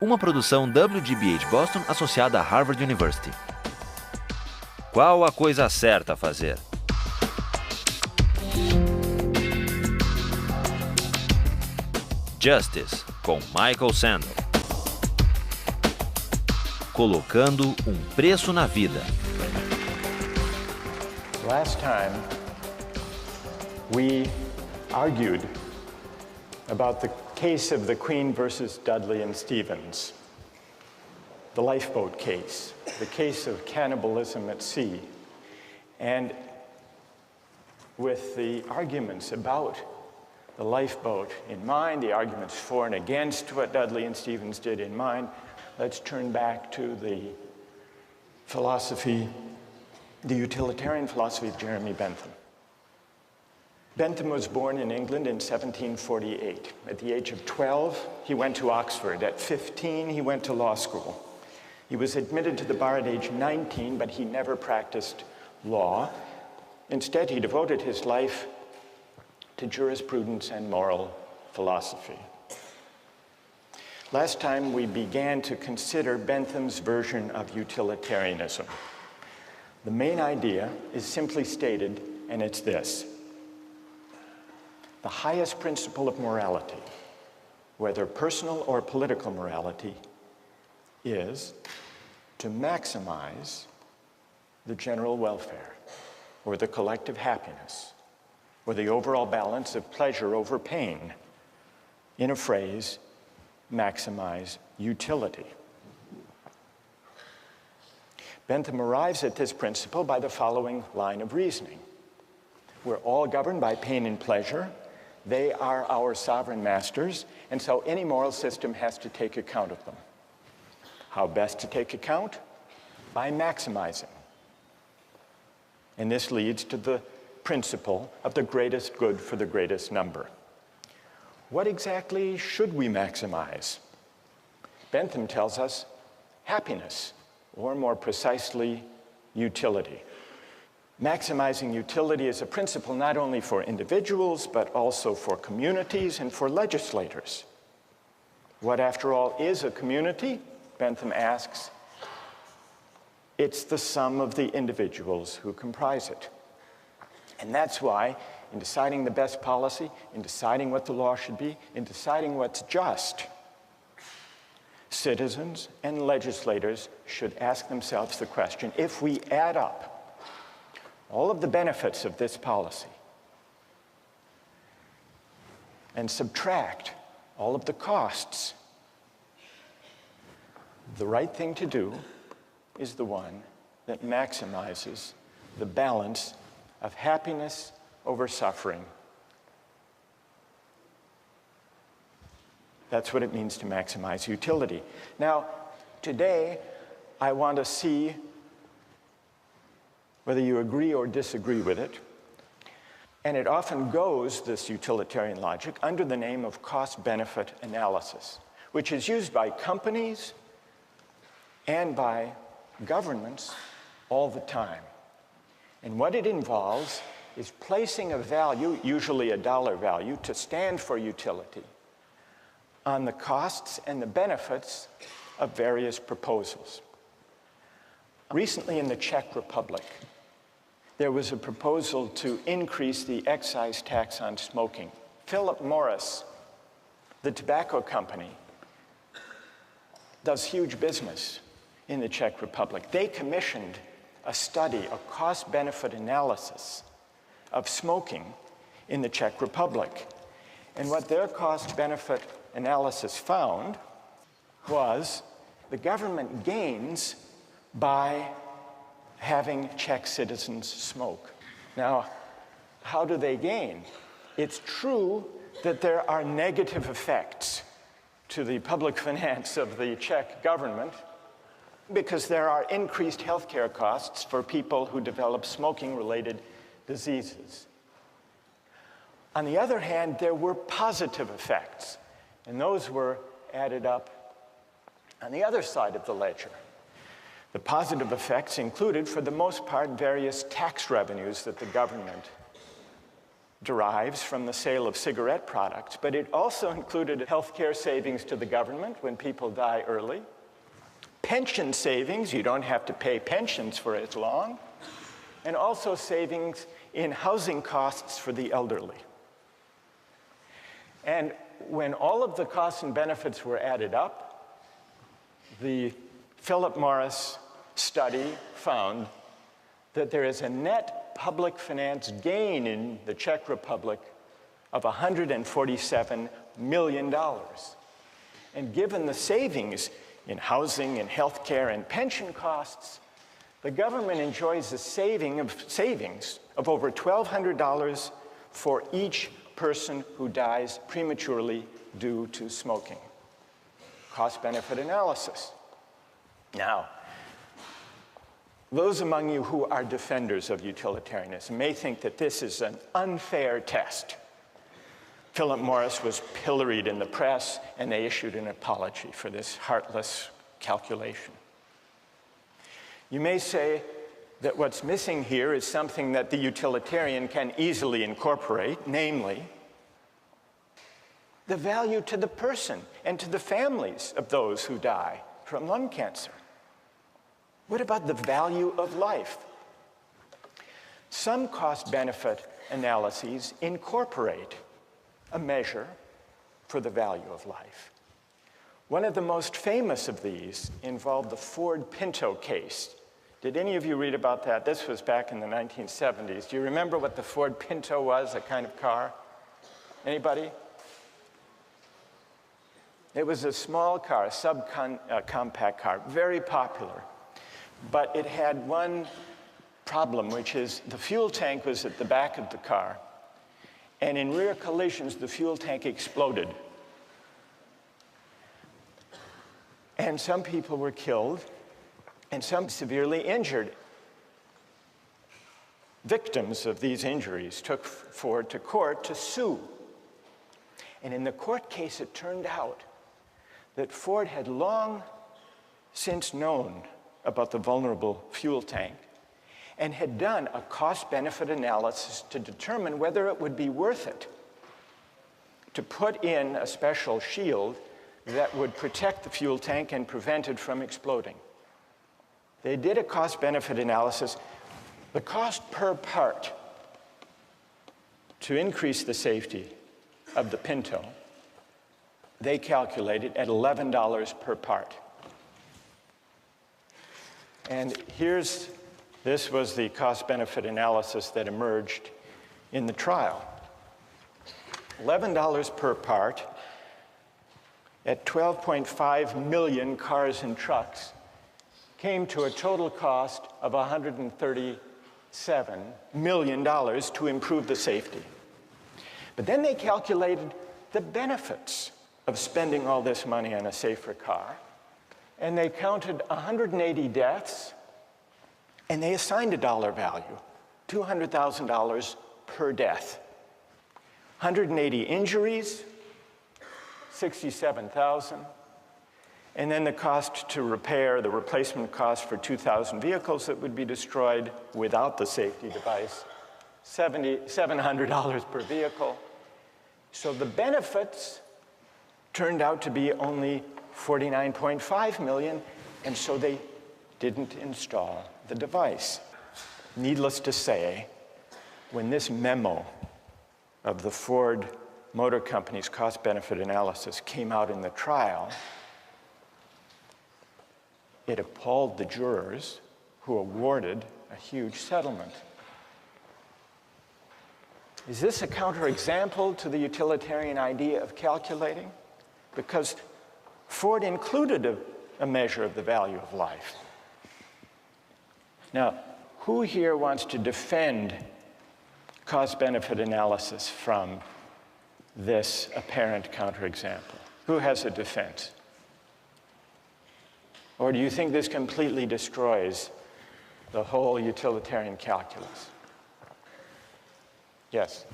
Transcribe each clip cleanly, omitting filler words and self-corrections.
Uma produção WGBH Boston associada a Harvard University. Qual a coisa certa a fazer? Justice, com Michael Sandel. Colocando um preço na vida. Last time, we argued about the case of the Queen versus Dudley and Stevens, the lifeboat case, the case of cannibalism at sea. And with the arguments about the lifeboat in mind, the arguments for and against what Dudley and Stevens did in mind, let's turn back to the philosophy, the utilitarian philosophy of Jeremy Bentham. Bentham was born in England in 1748. At the age of 12, he went to Oxford. At 15, he went to law school. He was admitted to the bar at age 19, but he never practiced law. Instead, he devoted his life to jurisprudence and moral philosophy. Last time, we began to consider Bentham's version of utilitarianism. The main idea is simply stated, and it's this. The highest principle of morality, whether personal or political morality, is to maximize the general welfare, or the collective happiness, or the overall balance of pleasure over pain. In a phrase, maximize utility. Bentham arrives at this principle by the following line of reasoning. We're all governed by pain and pleasure. They are our sovereign masters, and so any moral system has to take account of them. How best to take account? By maximizing. And this leads to the principle of the greatest good for the greatest number. What exactly should we maximize? Bentham tells us happiness, or more precisely, utility. Maximizing utility is a principle not only for individuals, but also for communities and for legislators. What, after all, is a community? Bentham asks. It's the sum of the individuals who comprise it. And that's why, in deciding the best policy, in deciding what the law should be, in deciding what's just, citizens and legislators should ask themselves the question, if we add up all of the benefits of this policy and subtract all of the costs, the right thing to do is the one that maximizes the balance of happiness over suffering. That's what it means to maximize utility. Now, today, I want to see whether you agree or disagree with it. And it often goes, this utilitarian logic, under the name of cost-benefit analysis, which is used by companies and by governments all the time. And what it involves is placing a value, usually a dollar value, to stand for utility, on the costs and the benefits of various proposals. Recently in the Czech Republic, there was a proposal to increase the excise tax on smoking. Philip Morris, the tobacco company, does huge business in the Czech Republic. They commissioned a study, a cost-benefit analysis of smoking in the Czech Republic. And what their cost-benefit analysis found was the government gains by having Czech citizens smoke. Now, how do they gain? It's true that there are negative effects to the public finance of the Czech government because there are increased healthcare costs for people who develop smoking-related diseases. On the other hand, there were positive effects, and those were added up on the other side of the ledger. The positive effects included, for the most part, various tax revenues that the government derives from the sale of cigarette products, but it also included healthcare savings to the government when people die early, pension savings, you don't have to pay pensions for as long, and also savings in housing costs for the elderly. And when all of the costs and benefits were added up, the Philip Morris study found that there is a net public finance gain in the Czech Republic of $147 million. And given the savings in housing and healthcare and pension costs, the government enjoys a savings of over $1,200 for each person who dies prematurely due to smoking. Cost-benefit analysis. Now, those among you who are defenders of utilitarianism may think that this is an unfair test. Philip Morris was pilloried in the press, and they issued an apology for this heartless calculation. You may say that what's missing here is something that the utilitarian can easily incorporate, namely, the value to the person and to the families of those who die from lung cancer. What about the value of life? Some cost-benefit analyses incorporate a measure for the value of life. One of the most famous of these involved the Ford Pinto case. Did any of you read about that? This was back in the 1970s. Do you remember what the Ford Pinto was, a kind of car? Anybody? It was a small car, a subcompact car, very popular. But it had one problem, which is the fuel tank was at the back of the car. And in rear collisions, the fuel tank exploded. And some people were killed, and some severely injured. Victims of these injuries took Ford to court to sue. And in the court case, it turned out that Ford had long since known about the vulnerable fuel tank and had done a cost-benefit analysis to determine whether it would be worth it to put in a special shield that would protect the fuel tank and prevent it from exploding. They did a cost-benefit analysis. The cost per part to increase the safety of the Pinto, they calculated at $11 per part. And this was the cost-benefit analysis that emerged in the trial. $11 per part at 12.5 million cars and trucks came to a total cost of $137 million to improve the safety. But then they calculated the benefits of spending all this money on a safer car, and they counted 180 deaths, and they assigned a dollar value, $200,000 per death. 180 injuries, $67,000, and then the cost to repair, the replacement cost for 2,000 vehicles that would be destroyed without the safety device, $700 per vehicle. So the benefits turned out to be only $49.5 million, and so they didn't install the device. Needless to say, when this memo of the Ford Motor Company's cost-benefit analysis came out in the trial, it appalled the jurors who awarded a huge settlement. Is this a counterexample to the utilitarian idea of calculating? Because Ford included a measure of the value of life. Now, who here wants to defend cost-benefit analysis from this apparent counterexample? Who has a defense? Or do you think this completely destroys the whole utilitarian calculus? Yes?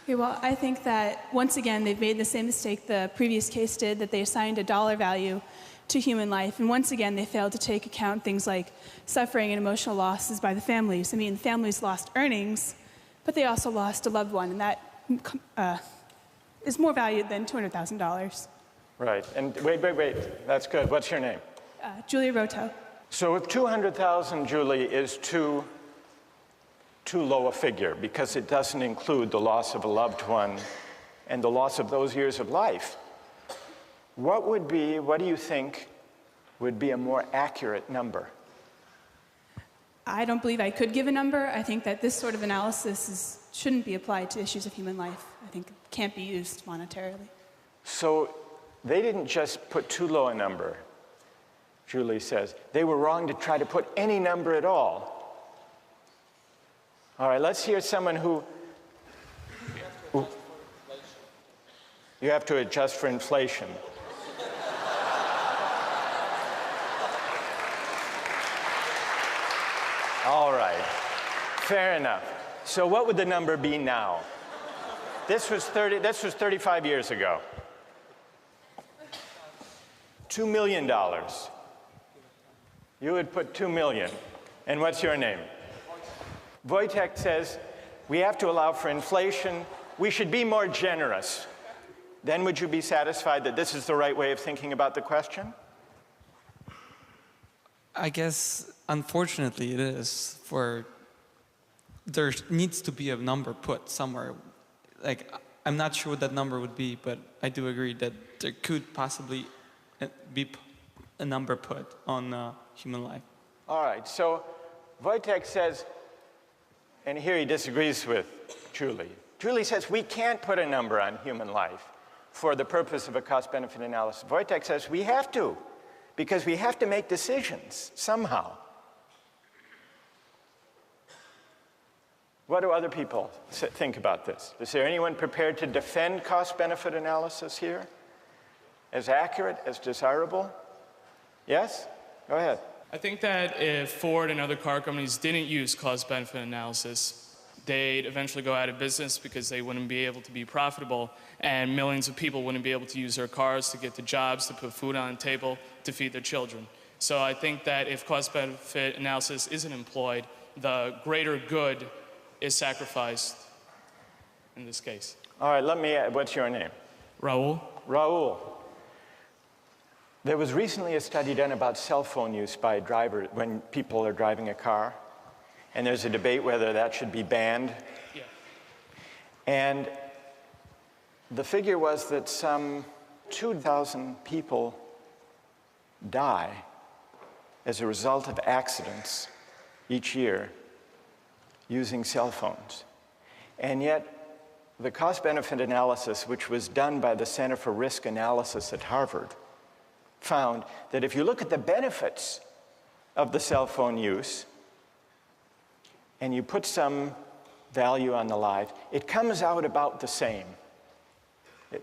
Okay, well, I think that, once again, they've made the same mistake the previous case did, that they assigned a dollar value to human life. And once again, they failed to take account things like suffering and emotional losses by the families. I mean, families lost earnings, but they also lost a loved one, and that is more valued than $200,000. Right. And wait. That's good. What's your name? Julia Roto. So if 200,000, Julie, is too low a figure because it doesn't include the loss of a loved one and the loss of those years of life, what do you think would be a more accurate number? I don't believe I could give a number. I think that this sort of analysis shouldn't be applied to issues of human life. I think it can't be used monetarily. So they didn't just put too low a number, Julie says. They were wrong to try to put any number at all. All right, let's hear someone who you have to adjust for inflation. All right, fair enough. So what would the number be now? This was 35 years ago. $2 million. You would put 2 million. And what's your name? Wojtek says, we have to allow for inflation. We should be more generous. Then would you be satisfied that this is the right way of thinking about the question? I guess, unfortunately, it is. There needs to be a number put somewhere. Like, I'm not sure what that number would be, but I do agree that there could possibly be a number put on human life. All right, so Wojtek says, and here he disagrees with Julie. Julie says we can't put a number on human life for the purpose of a cost-benefit analysis. Wojtek says we have to, because we have to make decisions somehow. What do other people think about this? Is there anyone prepared to defend cost-benefit analysis here? As accurate, as desirable? Yes? Go ahead. I think that if Ford and other car companies didn't use cost-benefit analysis, they'd eventually go out of business because they wouldn't be able to be profitable, and millions of people wouldn't be able to use their cars to get to jobs, to put food on the table, to feed their children. So I think that if cost-benefit analysis isn't employed, the greater good is sacrificed in this case. All right, let me add, what's your name? Raul? Raul. There was recently a study done about cell phone use by drivers when people are driving a car, and there's a debate whether that should be banned. Yeah. And the figure was that some 2,000 people die as a result of accidents each year using cell phones. And yet, the cost-benefit analysis, which was done by the Center for Risk Analysis at Harvard, found that if you look at the benefits of the cell phone use and you put some value on the life, it comes out about the same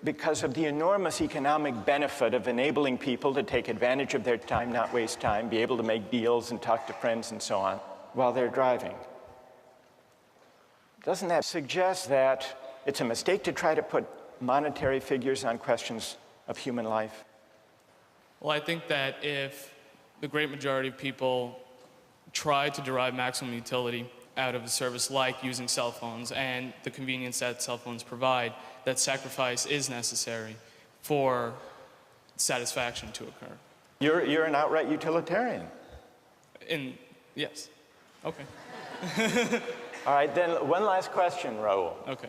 because of the enormous economic benefit of enabling people to take advantage of their time, not waste time, be able to make deals and talk to friends and so on while they're driving. Doesn't that suggest that it's a mistake to try to put monetary figures on questions of human life? Well, I think that if the great majority of people try to derive maximum utility out of a service like using cell phones and the convenience that cell phones provide, that sacrifice is necessary for satisfaction to occur. You're an outright utilitarian. Yes. Okay. All right, then one last question, Raul. Okay.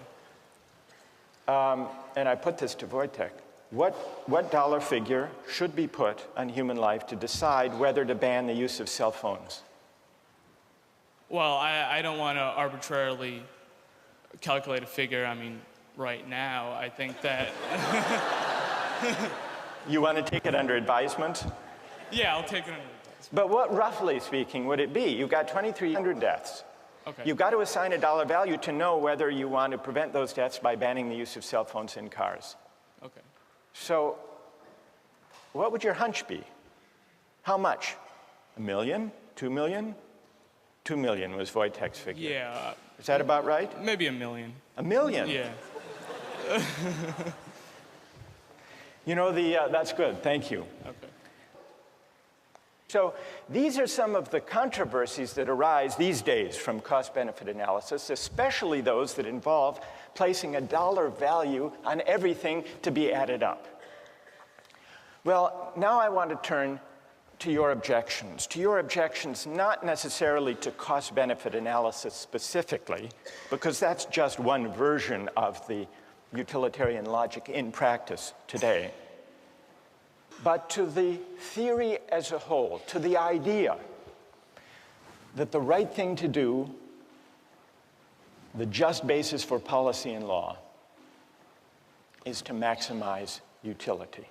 And I put this to Wojtek. What dollar figure should be put on human life to decide whether to ban the use of cell phones? Well, I don't want to arbitrarily calculate a figure. I mean, right now, I think that... You want to take it under advisement? Yeah, I'll take it under advisement. But what, roughly speaking, would it be? You've got 2,300 deaths. Okay. You've got to assign a dollar value to know whether you want to prevent those deaths by banning the use of cell phones in cars. Okay. So, what would your hunch be? How much? $1 million? $2 million? $2 million was Wojtek's figure. Yeah. Is that about right? Maybe $1 million. $1 million? Yeah. You know, that's good. Thank you. Okay. So these are some of the controversies that arise these days from cost-benefit analysis, especially those that involve placing a dollar value on everything to be added up. Well, now I want to turn to your objections not necessarily to cost-benefit analysis specifically, because that's just one version of the utilitarian logic in practice today, but to the theory as a whole, to the idea that the right thing to do, the just basis for policy and law, is to maximize utility.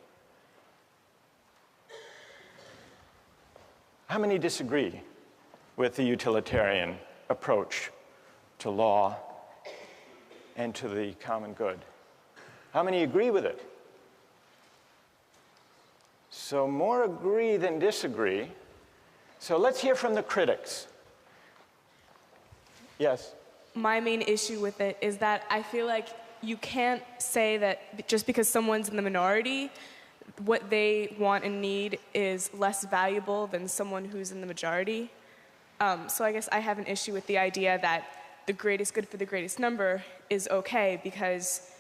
How many disagree with the utilitarian approach to law and to the common good? How many agree with it? So more agree than disagree. So let's hear from the critics. Yes? My main issue with it is that I feel like you can't say that just because someone's in the minority, what they want and need is less valuable than someone who's in the majority. So I guess I have an issue with the idea that the greatest good for the greatest number is okay, because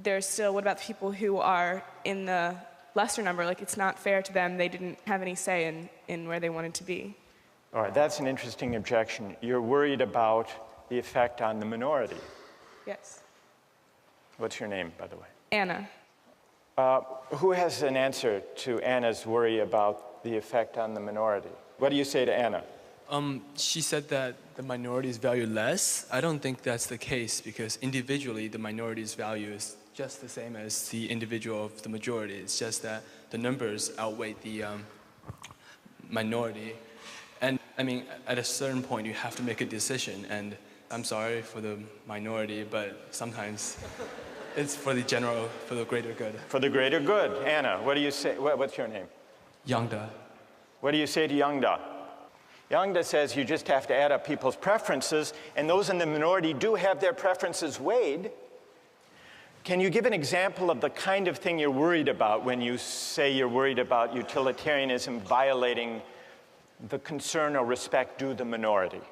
there's still, what about the people who are in the lesser number? Like, it's not fair to them. They didn't have any say in where they wanted to be. All right, that's an interesting objection. You're worried about the effect on the minority. Yes. What's your name, by the way? Anna. Who has an answer to Anna's worry about the effect on the minority? What do you say to Anna? She said that the minorities value less. I don't think that's the case, because individually the minority's value is just the same as the individual of the majority. It's just that the numbers outweigh the minority. And I mean, at a certain point you have to make a decision, and I'm sorry for the minority, but sometimes it's for the general, for the greater good. For the greater good. Anna, what do you say? What's your name? Yangda. What do you say to Yangda? Yangda says you just have to add up people's preferences, and those in the minority do have their preferences weighed. Can you give an example of the kind of thing you're worried about when you say you're worried about utilitarianism violating the concern or respect due the minority?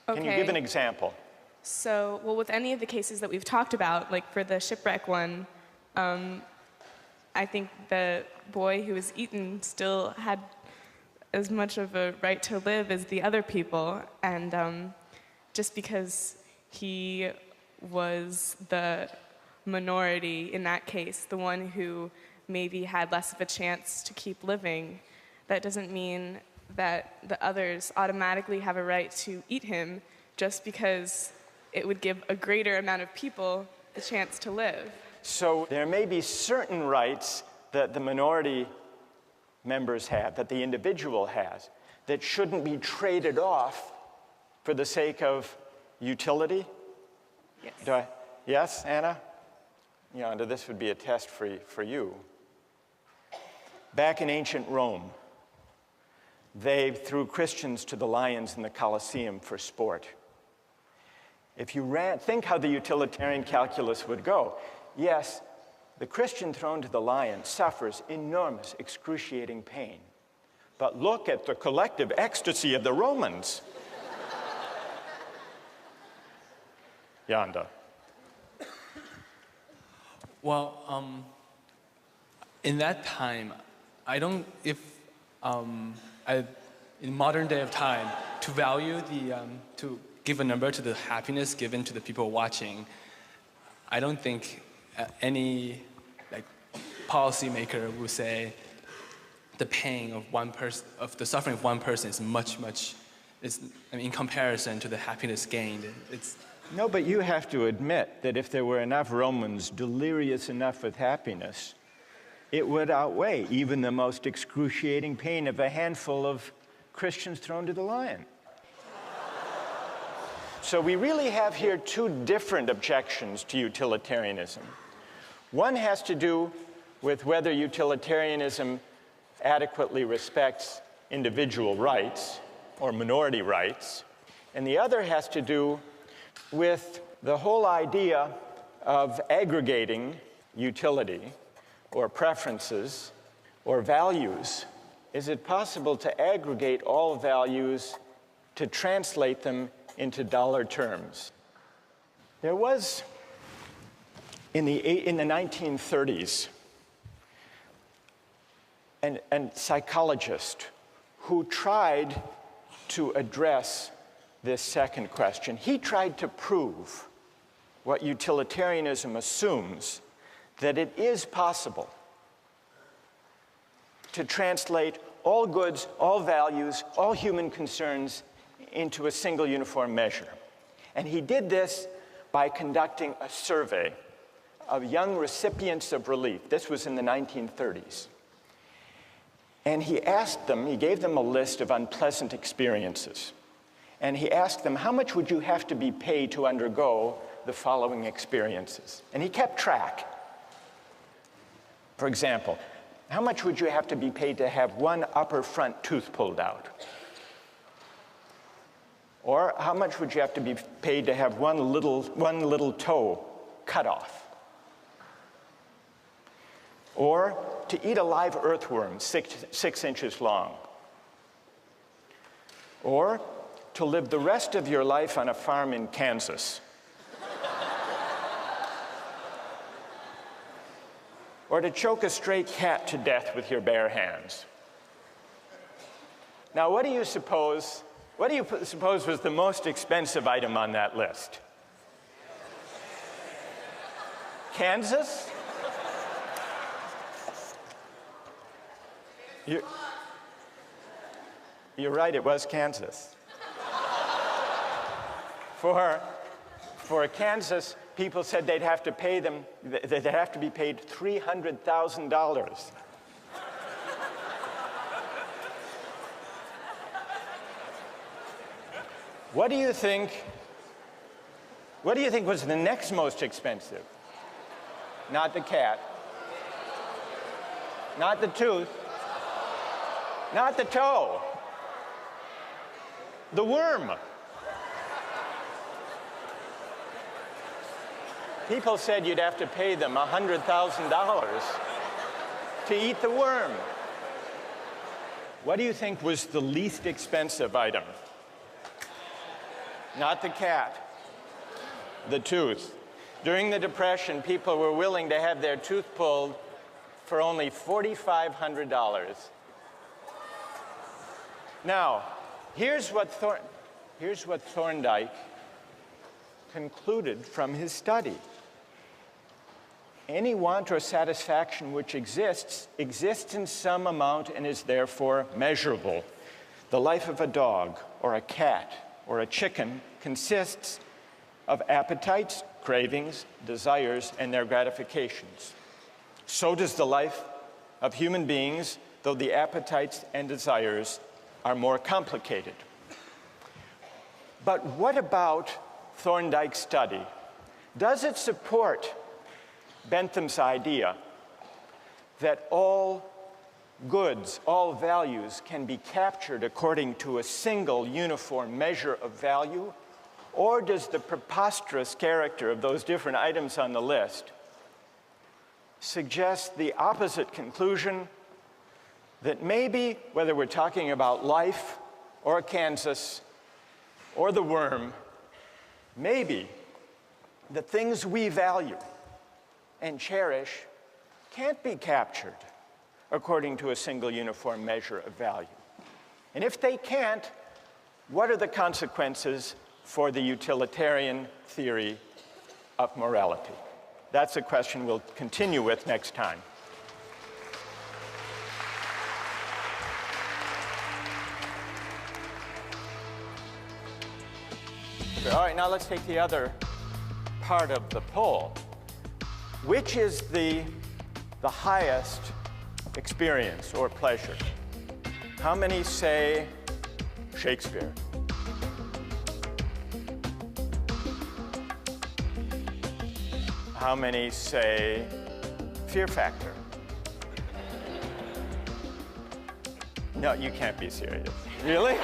Okay. Can you give an example? So, well, with any of the cases that we've talked about, like for the shipwreck one, I think the boy who was eaten still had as much of a right to live as the other people, and just because he was the minority in that case, the one who maybe had less of a chance to keep living, that doesn't mean that the others automatically have a right to eat him just because it would give a greater amount of people the chance to live. So there may be certain rights that the minority members have, that the individual has, that shouldn't be traded off for the sake of utility? Yes. Yes, Anna? Yonda, this would be a test for you. Back in ancient Rome, they threw Christians to the lions in the Colosseum for sport. If you think how the utilitarian calculus would go, yes, the Christian thrown to the lion suffers enormous, excruciating pain. But look at the collective ecstasy of the Romans. Yonda. Well, in that time, I don't, in modern day of time, to value to give a number to the happiness given to the people watching, I don't think any policymaker would say the pain of one person, of the suffering of one person is much, in comparison to the happiness gained. No, but you have to admit that if there were enough Romans delirious enough with happiness, it would outweigh even the most excruciating pain of a handful of Christians thrown to the lion. So we really have here two different objections to utilitarianism. One has to do with whether utilitarianism adequately respects individual rights or minority rights, and the other has to do with the whole idea of aggregating utility or preferences or values is it possible to aggregate all values to translate them into dollar terms? There was, in the 1930s, a psychologist who tried to address this second question. He tried to prove what utilitarianism assumes, that it is possible to translate all goods, all values, all human concerns into a single uniform measure. And he did this by conducting a survey of young recipients of relief. This was in the 1930s. And he gave them a list of unpleasant experiences. And he asked them, how much would you have to be paid to undergo the following experiences? And he kept track. For example, how much would you have to be paid to have one upper front tooth pulled out? Or how much would you have to be paid to have one little toe cut off? Or to eat a live earthworm 6 inches long? Or to live the rest of your life on a farm in Kansas? Or to choke a stray cat to death with your bare hands? Now, what do you suppose was the most expensive item on that list? Kansas? You're right, it was Kansas. For Kansas, people said they'd have to be paid $300,000. What do you think was the next most expensive? Not the cat. Not the tooth. Not the toe. The worm. People said you'd have to pay them $100,000 to eat the worm. What do you think was the least expensive item? Not the cat, the tooth. During the Depression, people were willing to have their tooth pulled for only $4,500. Now, here's what Thorndike concluded from his study. Any want or satisfaction which exists in some amount and is therefore measurable. The life of a dog or a cat or a chicken consists of appetites, cravings, desires, and their gratifications. So does the life of human beings, though the appetites and desires are more complicated. But what about Thorndike's study? Does it support Bentham's idea that all goods, all values can be captured according to a single uniform measure of value? Or does the preposterous character of those different items on the list suggest the opposite conclusion, that maybe, whether we're talking about life or Kansas or the worm, maybe the things we value and cherish can't be captured according to a single uniform measure of value? And if they can't, what are the consequences for the utilitarian theory of morality? That's a question we'll continue with next time. All right, now let's take the other part of the poll. Which is the highest experience or pleasure? How many say Shakespeare? How many say Fear Factor? No, you can't be serious. Really?